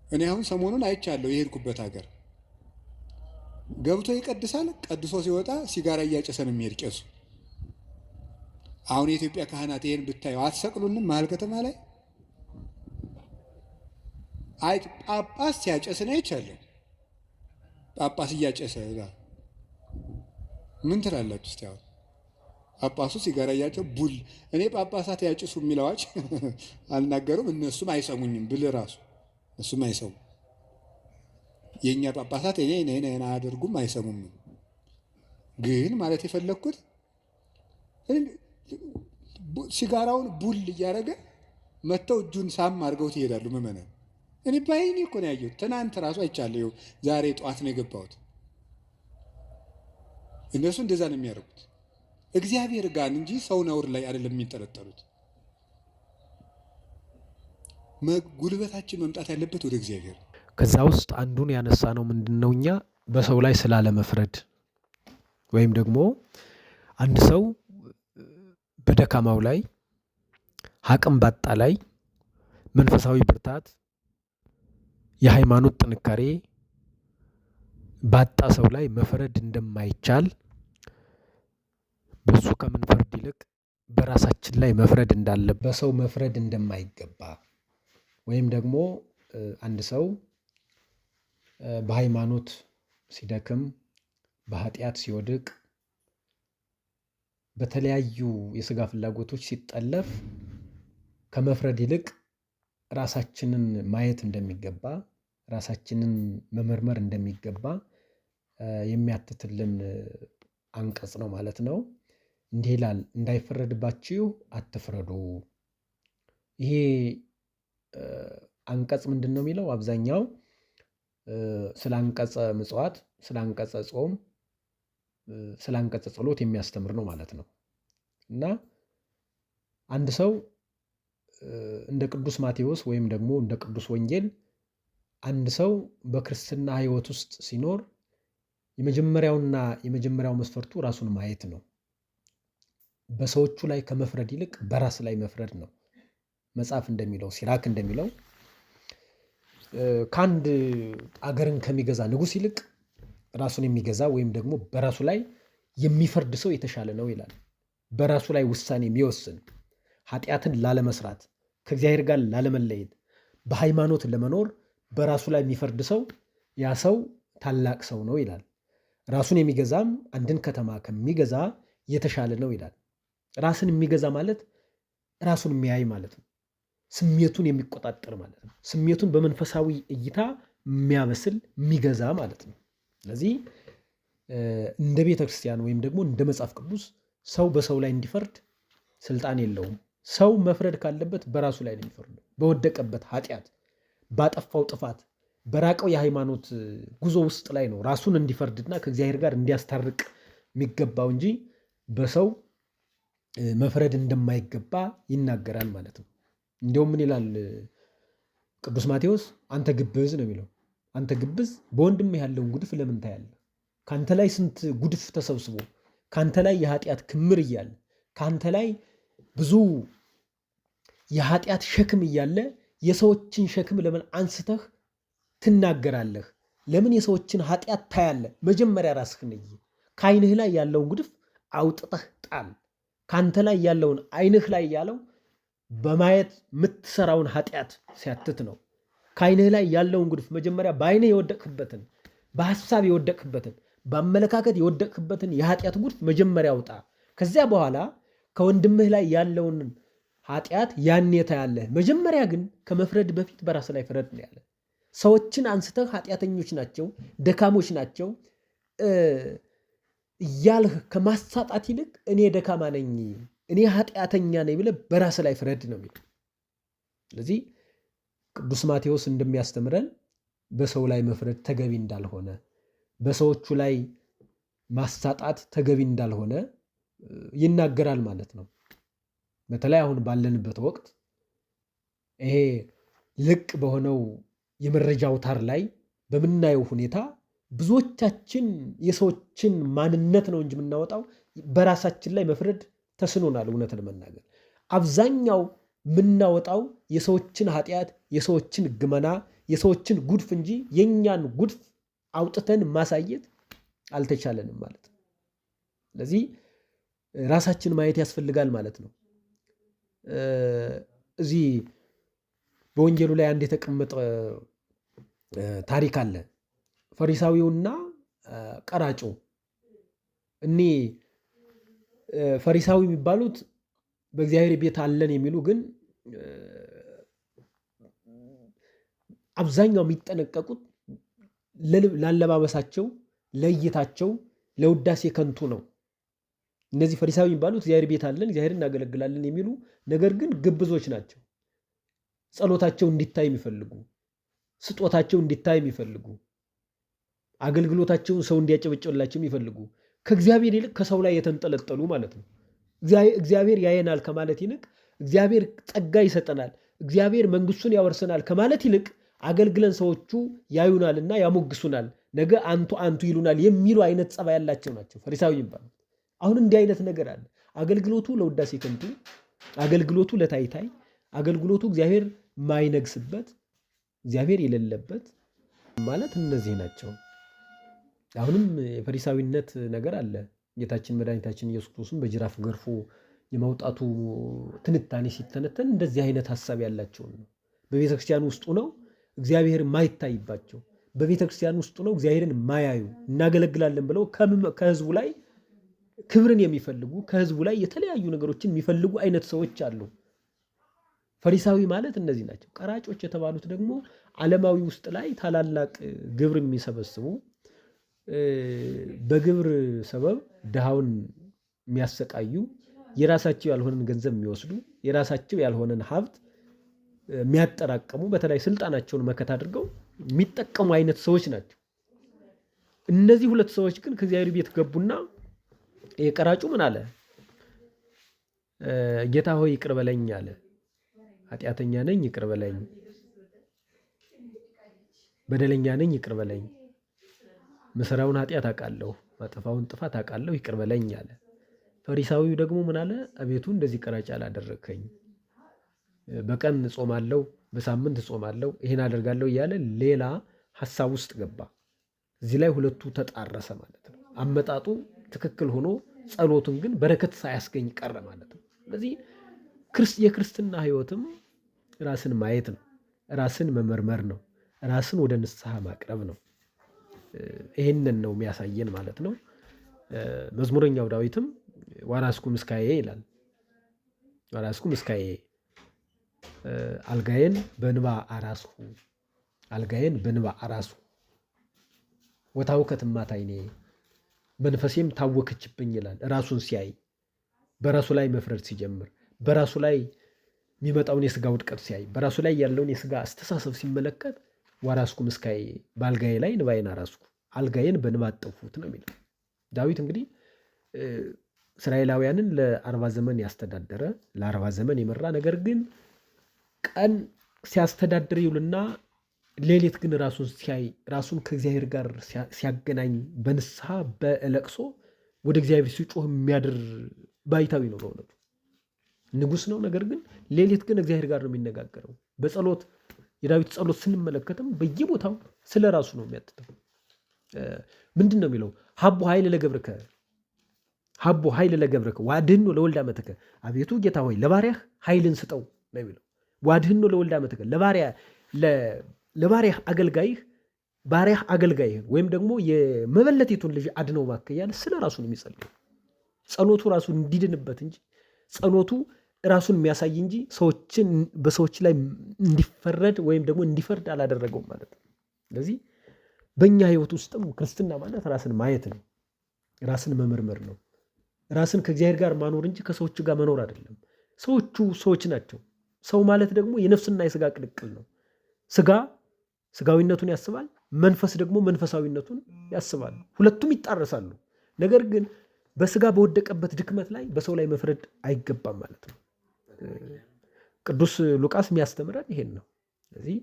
እኔ አሁን ሰሞኑን አይቻለሁ የሄድኩበት ሀገር ገብቶ ይቀድሳል። ቀድሶ ሲወጣ ሲጋራ እያጨሰ ነው የሚሄድ ቄሱ። አሁን የኢትዮጵያ ካህናት ይሄን ብታየው አትሰቅሉንም? መሀል ከተማ ላይ አይ ጳጳስ ሲያጨስ ነው አይቻለሁ። ጳጳስ እያጨሰ ምን ትላላችሁ እስቲ? አሁን ጳጳሱ ሲጋራ እያጨሰ ቡል እኔ ጳጳሳት ያጭሱ የሚል አዋጅ አልናገሩም። እነሱም አይሰሙኝም ብል ራሱ እሱም አይሰሙ የእኛ ጳጳሳት እኔ አያደርጉም አይሰሙም። ግን ማለት የፈለግኩት ሲጋራውን ቡል እያደረገ መጥተው እጁን ሳም አድርገው ትሄዳሉ ምዕመናን። እኔ ባይኔ እኮ ነው ያየሁት። ትናንት ራሱ አይቻለሁ። ዛሬ ጠዋት ነው የገባሁት። እነሱ እንደዛ ነው የሚያደርጉት። እግዚአብሔር ጋር እንጂ ሰው ነውር ላይ አይደለም የሚንጠለጠሉት። ጉልበታችን መምጣት ያለበት ወደ እግዚአብሔር። ከዛ ውስጥ አንዱን ያነሳ ነው ምንድነው እኛ በሰው ላይ ስላለመፍረድ ወይም ደግሞ አንድ ሰው በደካማው ላይ አቅም ባጣ ላይ መንፈሳዊ ብርታት የሃይማኖት ጥንካሬ ባጣ ሰው ላይ መፍረድ እንደማይቻል በሱ ከምንፈርድ ይልቅ በራሳችን ላይ መፍረድ እንዳለብን በሰው መፍረድ እንደማይገባ ወይም ደግሞ አንድ ሰው በሃይማኖት ሲደክም በኃጢአት ሲወድቅ በተለያዩ የስጋ ፍላጎቶች ሲጠለፍ ከመፍረድ ይልቅ ራሳችንን ማየት እንደሚገባ ራሳችንን መመርመር እንደሚገባ የሚያትትልን አንቀጽ ነው ማለት ነው። እንዲህ ይላል፣ እንዳይፈረድባችሁ አትፍረዱ። ይሄ አንቀጽ ምንድን ነው የሚለው? አብዛኛው ስለ አንቀጸ ምጽዋት፣ ስለ አንቀጸ ጾም፣ ስለ አንቀጸ ጸሎት የሚያስተምር ነው ማለት ነው። እና አንድ ሰው እንደ ቅዱስ ማቴዎስ ወይም ደግሞ እንደ ቅዱስ ወንጌል አንድ ሰው በክርስትና ሕይወት ውስጥ ሲኖር የመጀመሪያው መስፈርቱ ራሱን ማየት ነው። በሰዎቹ ላይ ከመፍረድ ይልቅ በራስ ላይ መፍረድ ነው። መጽሐፍ እንደሚለው ሲራክ እንደሚለው ከአንድ አገርን ከሚገዛ ንጉሥ ይልቅ ራሱን የሚገዛ ወይም ደግሞ በራሱ ላይ የሚፈርድ ሰው የተሻለ ነው ይላል። በራሱ ላይ ውሳኔ የሚወስን ኃጢአትን ላለመስራት፣ ከእግዚአብሔር ጋር ላለመለየት፣ በሃይማኖት ለመኖር በራሱ ላይ የሚፈርድ ሰው ያ ሰው ታላቅ ሰው ነው ይላል። ራሱን የሚገዛም አንድን ከተማ ከሚገዛ የተሻለ ነው ይላል። ራስን የሚገዛ ማለት ራሱን የሚያይ ማለት ነው። ስሜቱን የሚቆጣጠር ማለት ነው። ስሜቱን በመንፈሳዊ እይታ የሚያበስል የሚገዛ ማለት ነው። ስለዚህ እንደ ቤተ ክርስቲያን ወይም ደግሞ እንደ መጽሐፍ ቅዱስ ሰው በሰው ላይ እንዲፈርድ ስልጣን የለውም። ሰው መፍረድ ካለበት በራሱ ላይ ነው የሚፈርደው። በወደቀበት ኃጢአት፣ ባጠፋው ጥፋት፣ በራቀው የሃይማኖት ጉዞ ውስጥ ላይ ነው ራሱን እንዲፈርድና ከእግዚአብሔር ጋር እንዲያስታርቅ የሚገባው እንጂ በሰው መፍረድ እንደማይገባ ይናገራል ማለት ነው። እንዲያውም ምን ይላል ቅዱስ ማቴዎስ? አንተ ግብዝ ነው የሚለው። አንተ ግብዝ በወንድምህ ያለውን ጉድፍ ለምን ታያለህ? ከአንተ ላይ ስንት ጉድፍ ተሰብስቦ ከአንተ ላይ የኃጢአት ክምር እያለ ከአንተ ላይ ብዙ የኃጢአት ሸክም እያለ የሰዎችን ሸክም ለምን አንስተህ ትናገራለህ? ለምን የሰዎችን ኃጢአት ታያለህ? መጀመሪያ ራስህን እይ። ከዓይንህ ላይ ያለውን ጉድፍ አውጥተህ ጣል። ከአንተ ላይ ያለውን ዓይንህ ላይ ያለው በማየት የምትሰራውን ኃጢአት ሲያትት ነው። ከዓይንህ ላይ ያለውን ጉድፍ መጀመሪያ በዓይንህ የወደቅህበትን፣ በሐሳብ የወደቅህበትን፣ በአመለካከት የወደቅህበትን የኃጢአት ጉድፍ መጀመሪያ አውጣ። ከዚያ በኋላ ከወንድምህ ላይ ያለውን ኃጢአት ያኔ ታያለህ። መጀመሪያ ግን ከመፍረድ በፊት በራስ ላይ ፍረድ ነው ያለ። ሰዎችን አንስተህ ኃጢአተኞች ናቸው፣ ደካሞች ናቸው እያልህ ከማሳጣት ይልቅ እኔ ደካማ ነኝ፣ እኔ ኃጢአተኛ ነኝ ብለህ በራስ ላይ ፍረድ ነው የሚለው። ስለዚህ ቅዱስ ማቴዎስ እንደሚያስተምረን በሰው ላይ መፍረድ ተገቢ እንዳልሆነ፣ በሰዎቹ ላይ ማሳጣት ተገቢ እንዳልሆነ ይናገራል ማለት ነው። በተለይ አሁን ባለንበት ወቅት ይሄ ልቅ በሆነው የመረጃ አውታር ላይ በምናየው ሁኔታ ብዙዎቻችን የሰዎችን ማንነት ነው እንጂ የምናወጣው በራሳችን ላይ መፍረድ ተስኖናል። እውነት ለመናገር አብዛኛው የምናወጣው የሰዎችን ኃጢአት፣ የሰዎችን ግመና፣ የሰዎችን ጉድፍ እንጂ የእኛን ጉድፍ አውጥተን ማሳየት አልተቻለንም ማለት ነው። ስለዚህ ራሳችን ማየት ያስፈልጋል ማለት ነው። እዚህ በወንጌሉ ላይ አንድ የተቀመጠ ታሪክ አለ። ፈሪሳዊውና ቀራጩ። እኔ ፈሪሳዊ የሚባሉት በእግዚአብሔር ቤት አለን የሚሉ ግን አብዛኛው የሚጠነቀቁት ላለባበሳቸው፣ ለእይታቸው፣ ለውዳሴ ከንቱ ነው። እነዚህ ፈሪሳዊ የሚባሉት እግዚአብሔር ቤት አለን፣ እግዚአብሔር እናገለግላለን የሚሉ ነገር ግን ግብዞች ናቸው። ጸሎታቸው እንዲታይ የሚፈልጉ፣ ስጦታቸው እንዲታይ የሚፈልጉ፣ አገልግሎታቸውን ሰው እንዲያጨበጭብላቸው የሚፈልጉ፣ ከእግዚአብሔር ይልቅ ከሰው ላይ የተንጠለጠሉ ማለት ነው። እግዚአብሔር ያየናል ከማለት ይልቅ እግዚአብሔር ጸጋ ይሰጠናል፣ እግዚአብሔር መንግስቱን ያወርሰናል ከማለት ይልቅ አገልግለን ሰዎቹ ያዩናልና ያሞግሱናል፣ ነገ አንቱ አንቱ ይሉናል የሚሉ አይነት ጸባይ ያላቸው ናቸው ፈሪሳዊ የሚባሉት። አሁን እንዲህ አይነት ነገር አለ። አገልግሎቱ ለውዳሴ ከንቱ፣ አገልግሎቱ ለታይታይ፣ አገልግሎቱ እግዚአብሔር ማይነግስበት፣ እግዚአብሔር የሌለበት ማለት እነዚህ ናቸው። አሁንም የፈሪሳዊነት ነገር አለ። ጌታችን መድኃኒታችን ኢየሱስ ክርስቶስም በጅራፍ ገርፎ የማውጣቱ ትንታኔ ሲተነተን እንደዚህ አይነት ሀሳብ ያላቸውን ነው። በቤተ ክርስቲያን ውስጡ ነው እግዚአብሔር ማይታይባቸው፣ በቤተ ክርስቲያን ውስጡ ነው እግዚአብሔርን ማያዩ፣ እናገለግላለን ብለው ከህዝቡ ላይ ክብርን የሚፈልጉ፣ ከህዝቡ ላይ የተለያዩ ነገሮችን የሚፈልጉ አይነት ሰዎች አሉ። ፈሪሳዊ ማለት እነዚህ ናቸው። ቀራጮች የተባሉት ደግሞ ዓለማዊ ውስጥ ላይ ታላላቅ ግብር የሚሰበስቡ፣ በግብር ሰበብ ድሃውን የሚያሰቃዩ፣ የራሳቸው ያልሆነን ገንዘብ የሚወስዱ፣ የራሳቸው ያልሆነን ሀብት የሚያጠራቅሙ፣ በተለይ ስልጣናቸውን መከት አድርገው የሚጠቀሙ አይነት ሰዎች ናቸው። እነዚህ ሁለት ሰዎች ግን ከእግዚአብሔር ቤት ገቡና የቀራጩ ምን አለ? ጌታ ሆይ ይቅር በለኝ አለ። ኃጢአተኛ ነኝ ይቅር በለኝ፣ በደለኛ ነኝ ይቅር በለኝ፣ ምሰራውን ኃጢአት አውቃለሁ፣ ማጠፋውን ጥፋት አውቃለሁ፣ ይቅር በለኝ አለ። ፈሪሳዊው ደግሞ ምን አለ? አቤቱ እንደዚህ ቀራጭ አላደረግከኝ፣ በቀን እጾማለሁ፣ በሳምንት እጾማለሁ፣ ይሄን አደርጋለሁ እያለ ሌላ ሀሳብ ውስጥ ገባ። እዚህ ላይ ሁለቱ ተጣረሰ ማለት ነው። አመጣጡ ትክክል ሆኖ ጸሎቱን ግን በረከት ሳያስገኝ ቀረ ማለት ነው። ስለዚህ የክርስትና ሕይወትም ራስን ማየት ነው፣ ራስን መመርመር ነው፣ ራስን ወደ ንስሐ ማቅረብ ነው። ይህንን ነው የሚያሳየን ማለት ነው። መዝሙረኛው ዳዊትም ዋራስኩ ምስካዬ ይላል። ዋራስኩ ምስካዬ አልጋዬን በንባ አራስሁ፣ አልጋዬን በንባ አራስሁ ወታውከት እማታይኔ፣ መንፈሴም ታወከችብኝ ይላል። ራሱን ሲያይ፣ በራሱ ላይ መፍረድ ሲጀምር፣ በራሱ ላይ የሚመጣውን የስጋ ውድቀት ሲያይ፣ በራሱ ላይ ያለውን የስጋ አስተሳሰብ ሲመለከት ዋራስኩ ምስካዬ፣ በአልጋዬ ላይ ንባዬን አራስኩ፣ አልጋዬን በንባ አጠፉት ነው የሚለው ዳዊት። እንግዲህ እስራኤላውያንን ለ40 ዘመን ያስተዳደረ፣ ለ40 ዘመን የመራ፣ ነገር ግን ቀን ሲያስተዳድር ይውልና ሌሊት ግን ራሱን ሲያይ፣ ራሱን ከእግዚአብሔር ጋር ሲያገናኝ፣ በንስሐ በለቅሶ ወደ እግዚአብሔር ሲጮህ የሚያድር ባይታዊ ነው። በእውነቱ ንጉሥ ነው። ነገር ግን ሌሊት ግን እግዚአብሔር ጋር ነው የሚነጋገረው። በጸሎት የዳዊት ጸሎት ስንመለከትም በየቦታው ስለ ራሱ ነው የሚያትተው። ምንድን ነው የሚለው? ሀቦ ኃይል ለገብርከ፣ ሀቦ ኃይል ለገብርከ ዋድህኖ ለወልደ አመትከ፣ አቤቱ ጌታ ሆይ ለባሪያህ ኃይልን ስጠው ነው የሚለው። ዋድህኖ ለወልደ አመትከ፣ ለባሪያህ አገልጋይህ፣ ባሪያህ አገልጋይህ ወይም ደግሞ የመበለቲቱን ልጅ አድነው እባክህ እያለ ስለ ራሱ ነው የሚጸልየው። ጸሎቱ ራሱን እንዲድንበት እንጂ ጸሎቱ ራሱን የሚያሳይ እንጂ በሰዎች ላይ እንዲፈረድ ወይም ደግሞ እንዲፈርድ አላደረገውም ማለት ነው። ስለዚህ በእኛ ህይወት ውስጥም ክርስትና ማለት ራስን ማየት ነው፣ ራስን መመርመር ነው፣ ራስን ከእግዚአብሔር ጋር ማኖር እንጂ ከሰዎች ጋር መኖር አይደለም። ሰዎቹ ሰዎች ናቸው። ሰው ማለት ደግሞ የነፍስና የስጋ ቅልቅል ነው። ስጋ ስጋዊነቱን ያስባል፣ መንፈስ ደግሞ መንፈሳዊነቱን ያስባል። ሁለቱም ይጣረሳሉ። ነገር ግን በስጋ በወደቀበት ድክመት ላይ በሰው ላይ መፍረድ አይገባም ማለት ነው። ቅዱስ ሉቃስ የሚያስተምረን ይሄን ነው። ስለዚህ